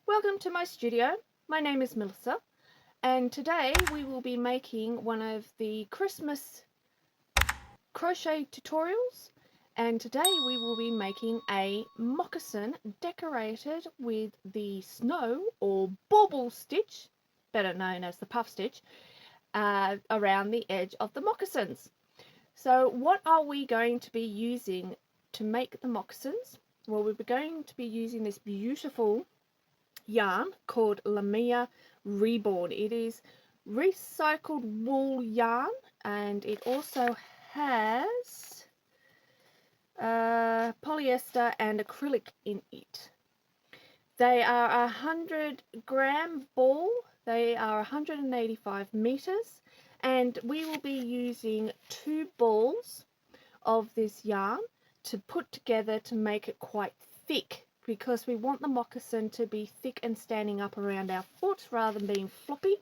Welcome to my studio. My name is Melissa, and today we will be making one of the Christmas crochet tutorials, and today we will be making a moccasin decorated with the snow or bauble stitch, better known as the puff stitch, around the edge of the moccasins. So what are we going to be using to make the moccasins? Well, we're going to be using this beautiful yarn called Lamia Reborn. It is recycled wool yarn, and it also has polyester and acrylic in it. They are a 100-gram ball. They are 185 meters, and we will be using 2 balls of this yarn to put together to make it quite thick, because we want the moccasin to be thick and standing up around our foot rather than being floppy.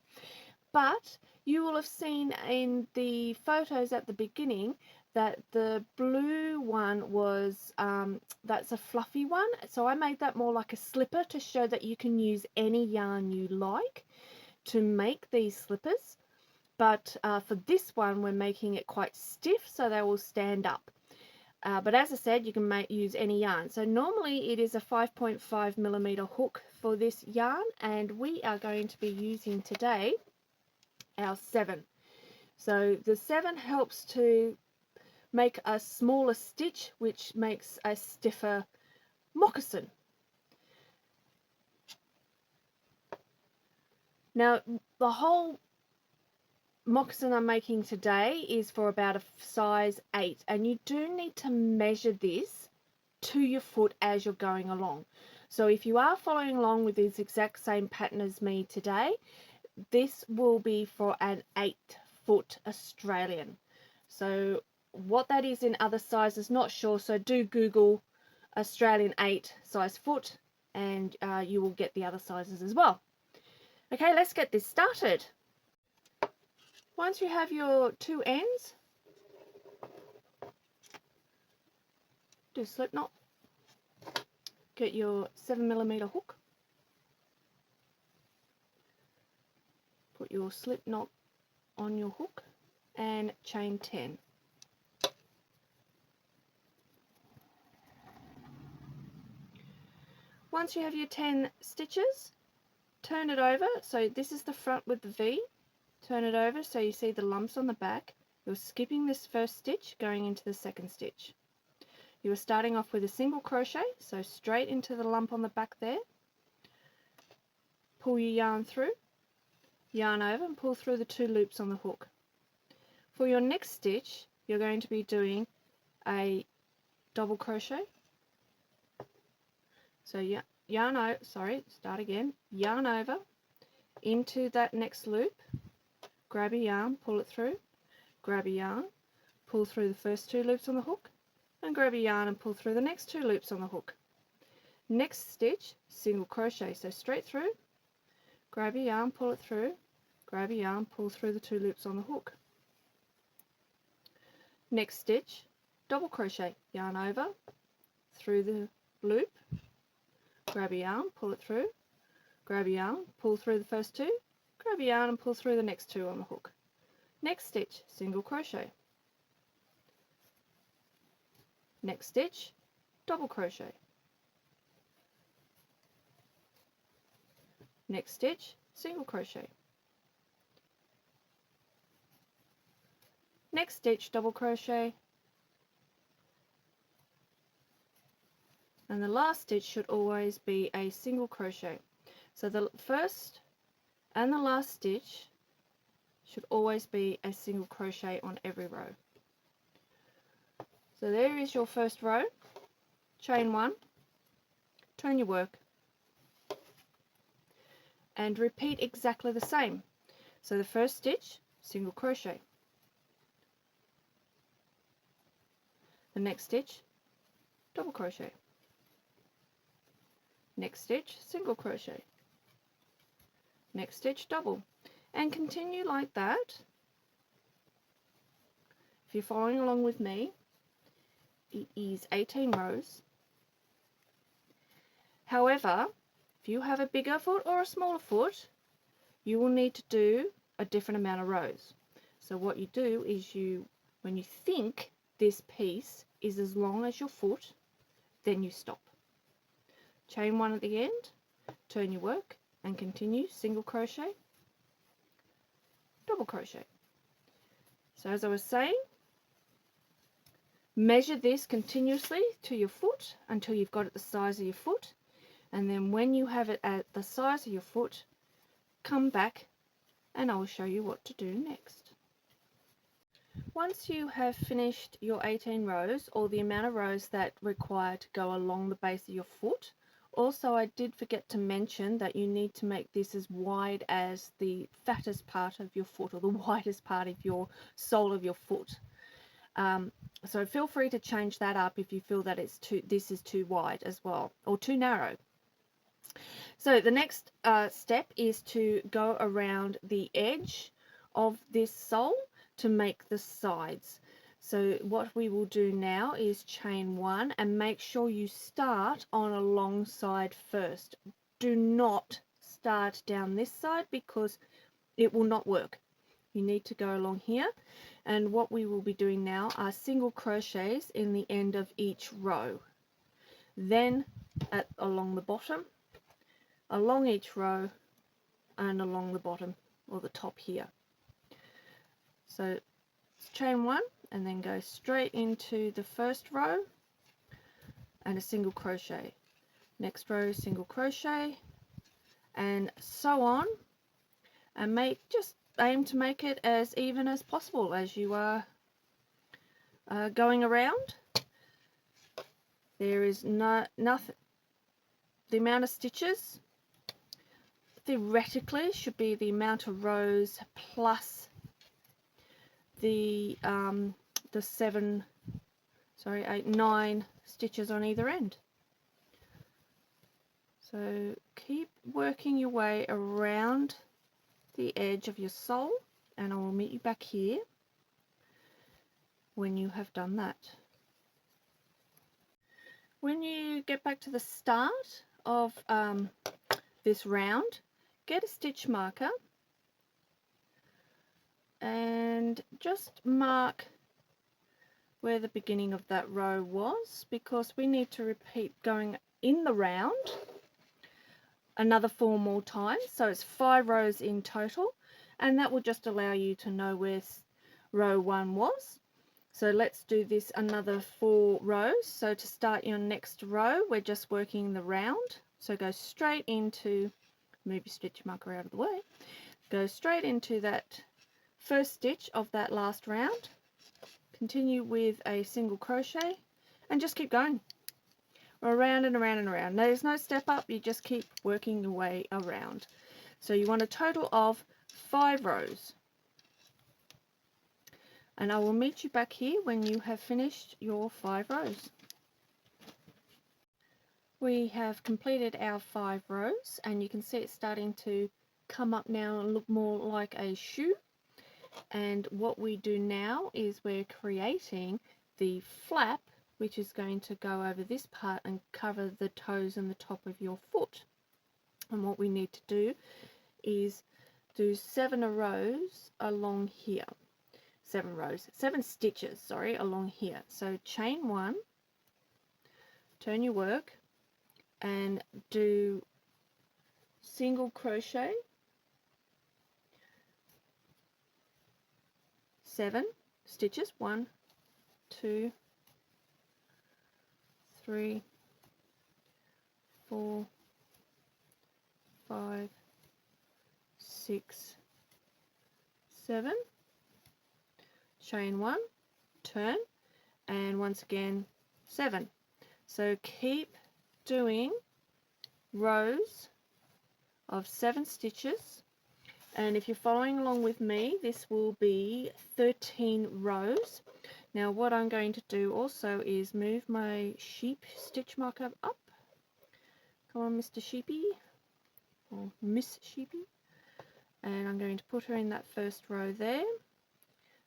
But you will have seen in the photos at the beginning that the blue one was that's a fluffy one, so I made that more like a slipper to show that you can use any yarn you like to make these slippers. But for this one we're making it quite stiff so they will stand up. But as I said, you can use any yarn. So normally it is a 5.5 millimeter hook for this yarn, and we are going to be using today our 7. So the 7 helps to make a smaller stitch, which makes a stiffer moccasin. Now the whole moccasin I'm making today is for about a size 8, and you do need to measure this to your foot as you're going along. So if you are following along with this exact same pattern as me today, this will be for an 8-foot Australian. So what that is in other sizes, not sure, so do Google Australian 8 size foot and you will get the other sizes as well. Okay, let's get this started. Once you have your 2 ends, do a slip knot, get your 7 millimeter hook, put your slip knot on your hook and chain 10. Once you have your 10 stitches, turn it over, so this is the front with the V. Turn it over so you see the lumps on the back. You're skipping this first stitch, going into the second stitch. You are starting off with a single crochet, so straight into the lump on the back there. Pull your yarn through, yarn over and pull through the 2 loops on the hook. For your next stitch, you're going to be doing a double crochet. So yarn over into that next loop. Grab a yarn, pull it through, grab a yarn, pull through the first 2 loops on the hook, and grab a yarn and pull through the next 2 loops on the hook. Next stitch, single crochet, so straight through, grab a yarn, pull it through, grab a yarn, pull through the 2 loops on the hook. Next stitch, double crochet, yarn over, through the loop, grab a yarn, pull it through, grab a yarn, pull through the first 2, grab a yarn and pull through the next 2 on the hook. Next stitch, single crochet. Next stitch, double crochet. Next stitch, single crochet. Next stitch, double crochet. And the last stitch should always be a single crochet. So the first and the last stitch should always be a single crochet on every row. So there is your first row, chain 1, turn your work, and repeat exactly the same. So the first stitch, single crochet. The next stitch, double crochet. Next stitch, single crochet. Next stitch, double, and continue like that. If you're following along with me, it is 18 rows. However, If you have a bigger foot or a smaller foot, you will need to do a different amount of rows. So what you do is when you think this piece is as long as your foot, then you stop. Chain one at the end, turn your work and continue single crochet, double crochet. So as I was saying, measure this continuously to your foot until you've got it the size of your foot, and then when you have it at the size of your foot, come back and I'll show you what to do next. Once you have finished your 18 rows, or the amount of rows that require to go along the base of your foot, also I did forget to mention that you need to make this as wide as the fattest part of your foot, or the widest part of your sole of your foot. So feel free to change that up if you feel that this is too wide as well, or too narrow. So the next step is to go around the edge of this sole to make the sides. So what we will do now is chain one and make sure you start on a long side first. Do not start down this side because it will not work. You need to go along here, and what we will be doing now are single crochets in the end of each row, then along the bottom, along each row, and along the bottom or the top here. So chain one and then go straight into the first row and a single crochet, next row single crochet, and so on, and just aim to make it as even as possible as you are going around. There is nothing. The amount of stitches theoretically should be the amount of rows plus the 9 stitches on either end. So keep working your way around the edge of your sole, and I will meet you back here when you have done that. When you get back to the start of this round, get a stitch marker and just mark where the beginning of that row was, because we need to repeat going in the round another 4 more times, so it's 5 rows in total, and that will just allow you to know where row 1 was. So let's do this another 4 rows. So to start your next row, we're just working the round, so go straight into, move your stitch marker out of the way, go straight into that first stitch of that last round, continue with a single crochet and just keep going around and around and around. There's no step up, you just keep working your way around. So you want a total of 5 rows, and I will meet you back here when you have finished your 5 rows. We have completed our 5 rows, and you can see it's starting to come up now and look more like a shoe. And what we do now is we're creating the flap, which is going to go over this part and cover the toes and the top of your foot. And what we need to do is do 7 rows along here. 7 stitches, sorry, along here. So chain 1, turn your work and do single crochet, 7 stitches, 1, 2, 3, 4, 5, 6, 7, chain 1, turn, and once again 7. So keep doing rows of 7 stitches, and if you're following along with me, this will be 13 rows. Now what I'm going to do also is move my sheep stitch marker up. Come on, Mr. Sheepy, or Miss Sheepy, and I'm going to put her in that first row there,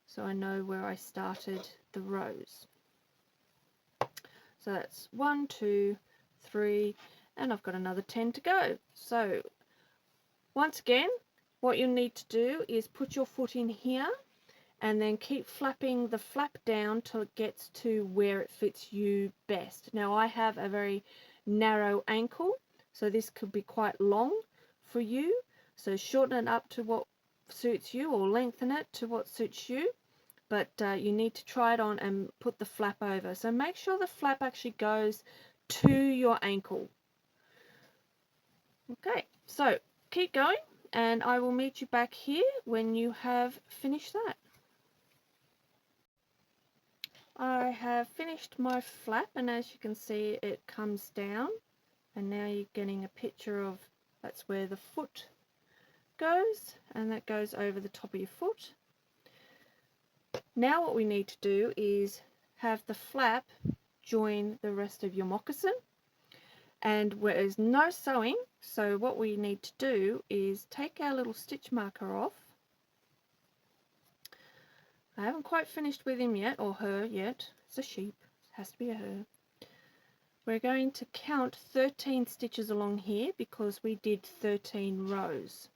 so I know where I started the rows. So that's 1, 2, 3, and I've got another 10 to go. So once again, what you'll need to do is put your foot in here and then keep flapping the flap down till it gets to where it fits you best. Now I have a very narrow ankle, so this could be quite long for you, so shorten it up to what suits you or lengthen it to what suits you, but you need to try it on and put the flap over. So make sure the flap actually goes to your ankle. Okay, so keep going and I will meet you back here when you have finished that. I have finished my flap, and as you can see it comes down, and now you're getting a picture of that's where the foot goes, and that goes over the top of your foot. Now what we need to do is have the flap join the rest of your moccasin, and there's no sewing, so what we need to do is take our little stitch marker off. I haven't quite finished with him yet, or her yet. It's a sheep, it has to be a her. We're going to count 13 stitches along here because we did 13 rows.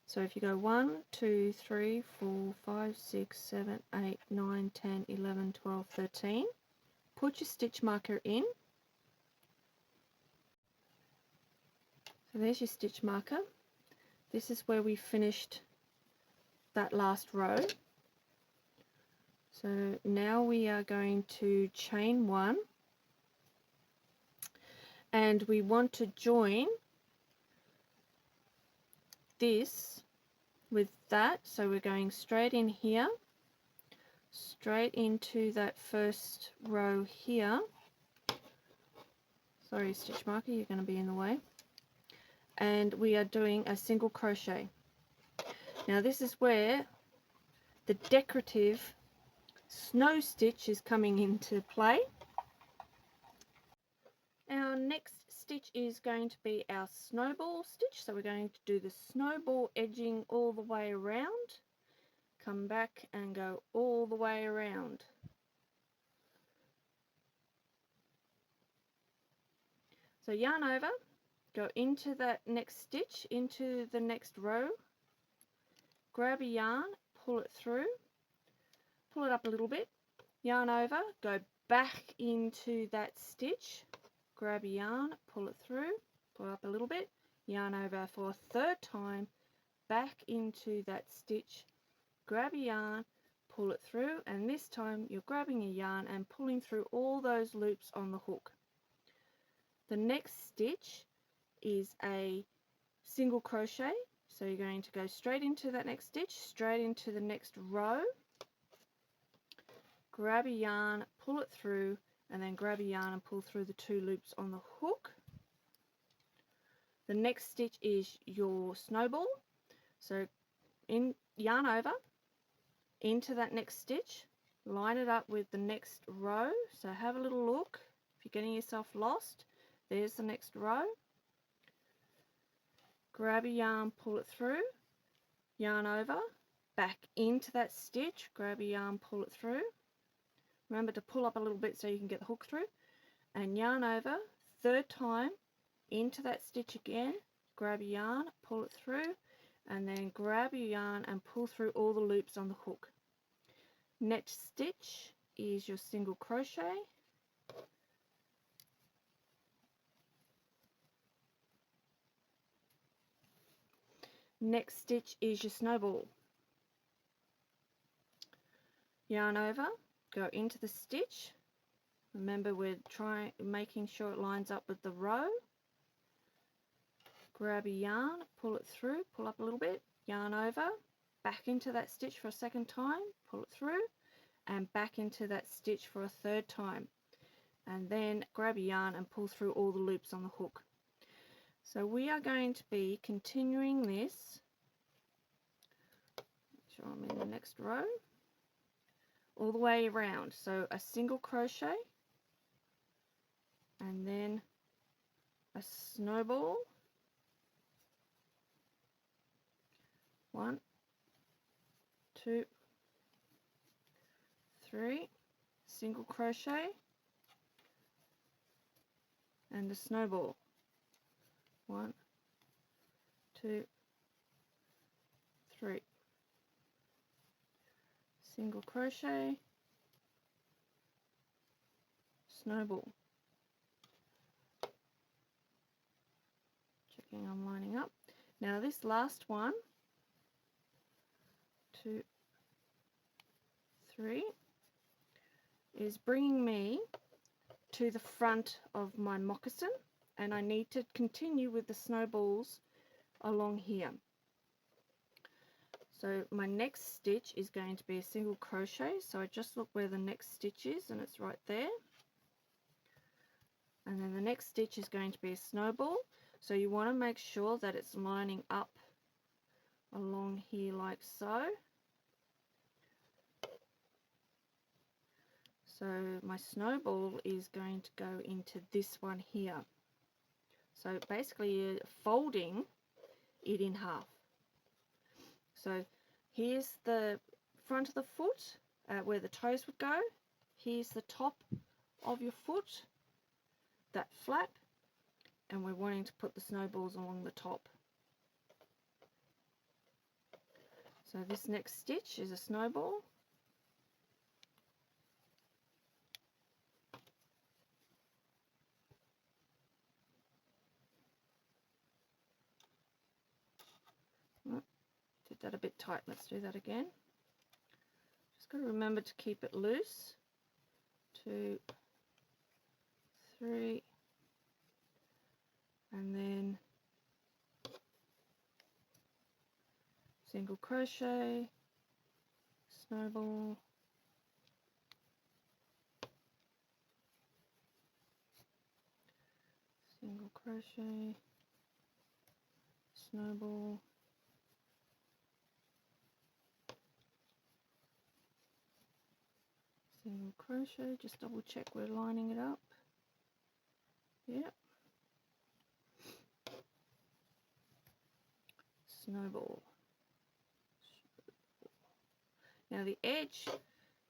So if you go 1, 2, 3, 4, 5, 6, 7, 8, 9, 10, 11, 12, 13, put your stitch marker in. So there's your stitch marker. This is where we finished that last row. So now we are going to chain 1, and we want to join this with that, so we're going straight in here, straight into that first row here. Sorry stitch marker, you're going to be in the way. And we are doing a single crochet. Now this is where the decorative snow stitch is coming into play. Our next stitch is going to be our snowball stitch, so we're going to do the snowball edging all the way around, come back and go all the way around. So yarn over, go into that next stitch, into the next row, grab a yarn, pull it through, pull it up a little bit, yarn over, go back into that stitch, grab a yarn, pull it through, pull it up a little bit, yarn over for a third time, back into that stitch, grab a yarn, pull it through, and this time you're grabbing a yarn and pulling through all those loops on the hook. The next stitch is a single crochet, so you're going to go straight into that next stitch, straight into the next row, grab a yarn, pull it through, and then grab a yarn and pull through the 2 loops on the hook. The next stitch is your snowball, so in yarn over into that next stitch, line it up with the next row, so have a little look. If you're getting yourself lost, there's the next row, grab a yarn, pull it through, yarn over, back into that stitch, grab a yarn, pull it through. Remember to pull up a little bit so you can get the hook through, and yarn over, third time, into that stitch again, grab a yarn, pull it through, and then grab your yarn and pull through all the loops on the hook. Next stitch is your single crochet. Next stitch is your snowball. Yarn over, go into the stitch. Remember we're making sure it lines up with the row. Grab a yarn, pull it through, pull up a little bit, yarn over, back into that stitch for a second time, pull it through, and back into that stitch for a third time. And then grab a yarn and pull through all the loops on the hook. So we are going to be continuing this, make sure I'm in the next row, all the way around. So a single crochet, and then a snowball, 1, 2, 3, single crochet, and a snowball. 1, 2, 3, single crochet, snowball. Checking I'm lining up. Now this last one, 2, 3, is bringing me to the front of my moccasin, and I need to continue with the snowballs along here. So my next stitch is going to be a single crochet, so I just look where the next stitch is and it's right there. And then the next stitch is going to be a snowball, so you want to make sure that it's lining up along here like so. So my snowball is going to go into this one here. So basically you're folding it in half. So here's the front of the foot where the toes would go. Here's the top of your foot, that flap, and we're wanting to put the snowballs along the top. So this next stitch is a snowball. Did that a bit tight. Let's do that again. Just got to remember to keep it loose. 2, 3, and then single crochet, snowball, single crochet, snowball, single crochet. Just double check we're lining it up. Yep. Snowball. Now the edge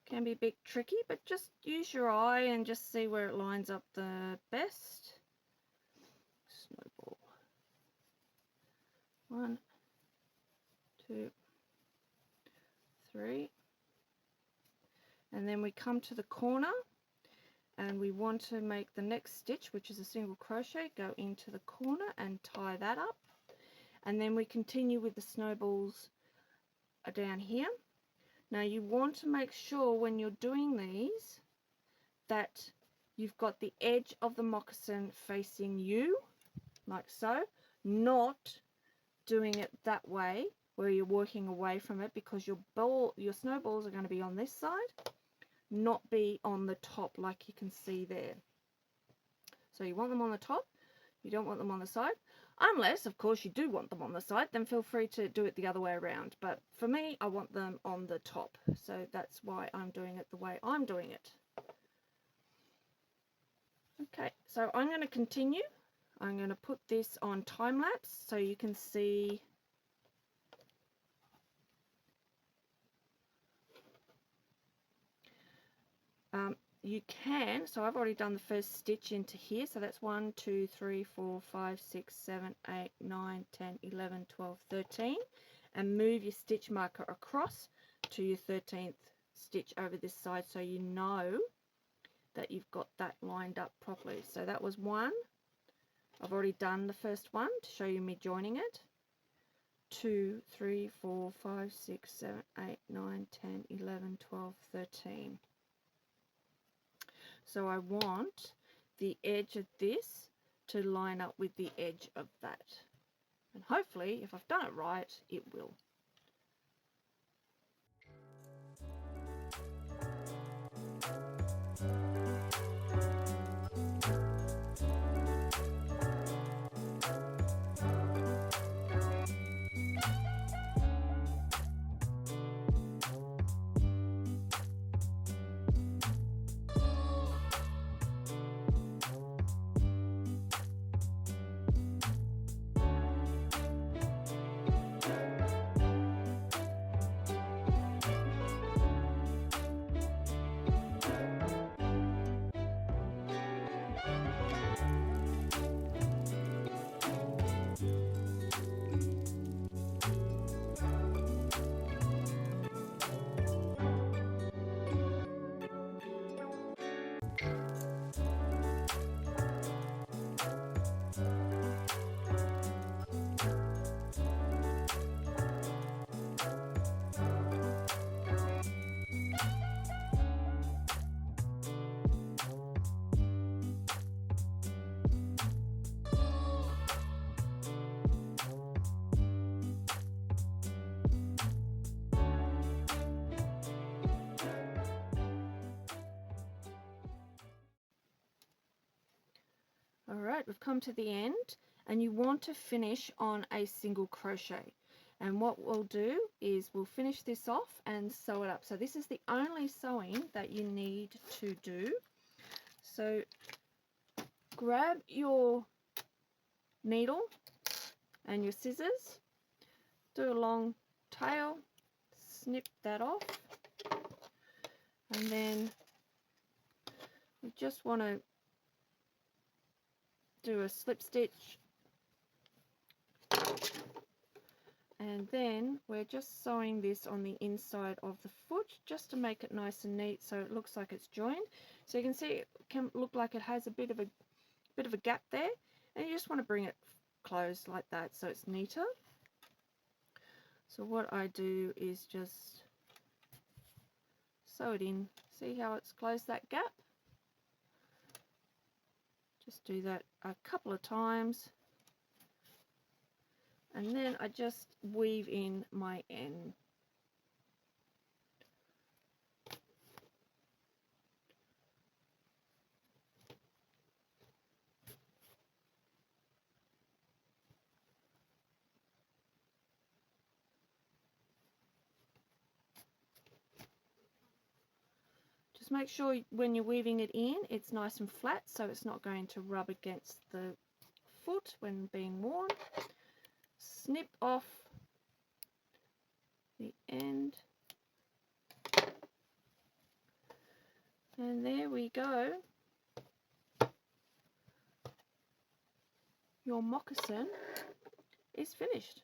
can be a bit tricky, but just use your eye and just see where it lines up the best. Snowball. 1, 2, 3. And then we come to the corner and we want to make the next stitch, which is a single crochet, go into the corner and tie that up. And then we continue with the snowballs down here. Now you want to make sure when you're doing these that you've got the edge of the moccasin facing you, like so, not doing it that way where you're working away from it, because your snowballs are going to be on this side, not be on the top like you can see there. So you want them on the top, you don't want them on the side, unless of course you do want them on the side, then feel free to do it the other way around. But for me, I want them on the top, so that's why I'm doing it the way I'm doing it. Okay, so I'm going to continue. I'm going to put this on time lapse so you can see you can, so I've already done the first stitch into here, so that's 1, 2, 3, 4, 5, 6, 7, 8, 9, 10, 11, 12, 13, and move your stitch marker across to your 13th stitch over this side, so you know that you've got that lined up properly. So that was 1. I've already done the first one to show you me joining it. 2, 3, 4, 5, 6, 7, 8, 9, 10, 11, 12, 13. So I want the edge of this to line up with the edge of that. And hopefully, if I've done it right, it will. Alright, we've come to the end, and you want to finish on a single crochet. And what we'll do is we'll finish this off and sew it up. So this is the only sewing that you need to do. So grab your needle and your scissors, do a long tail, snip that off, and then we just want to do a slip stitch, and then we're just sewing this on the inside of the foot just to make it nice and neat so it looks like it's joined. So you can see it can look like it has a bit of a gap there, and you just want to bring it closed like that so it's neater. So what I do is just sew it in. See how it's closed that gap? Just do that a couple of times, and then I just weave in my end. Just make sure when you're weaving it in, it's nice and flat so it's not going to rub against the foot when being worn. Snip off the end, and there we go. Your moccasin is finished.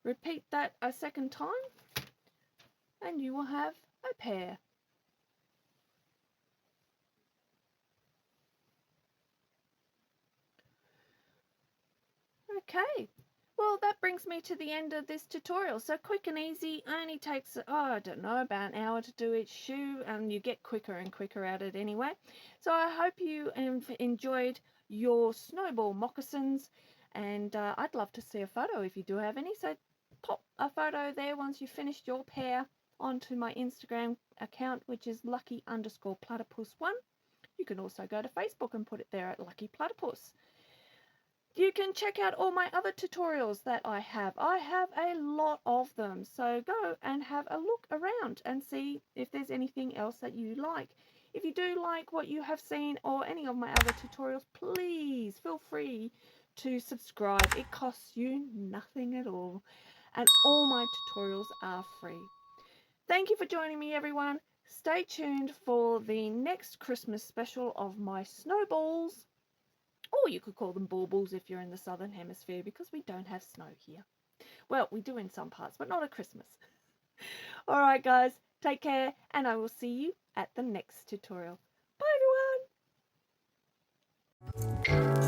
Repeat that a second time and you will have a pair. Okay, well that brings me to the end of this tutorial. So quick and easy, only takes, I don't know, about an hour to do each shoe, and you get quicker and quicker at it anyway. So I hope you enjoyed your snowball moccasins, and I'd love to see a photo if you do have any. So pop a photo there once you've finished your pair onto my Instagram account, which is lucky_platypus1. You can also go to Facebook and put it there at Lucky Platypus. You can check out all my other tutorials that I have. I have a lot of them, so go and have a look around and see if there's anything else that you like. If you do like what you have seen or any of my other tutorials, please feel free to subscribe. It costs you nothing at all, and all my tutorials are free. Thank you for joining me, everyone. Stay tuned for the next Christmas special of my snowballs. Or you could call them baubles if you're in the southern hemisphere, because we don't have snow here. Well, we do in some parts, but not at Christmas. Alright guys, take care, and I will see you at the next tutorial. Bye everyone!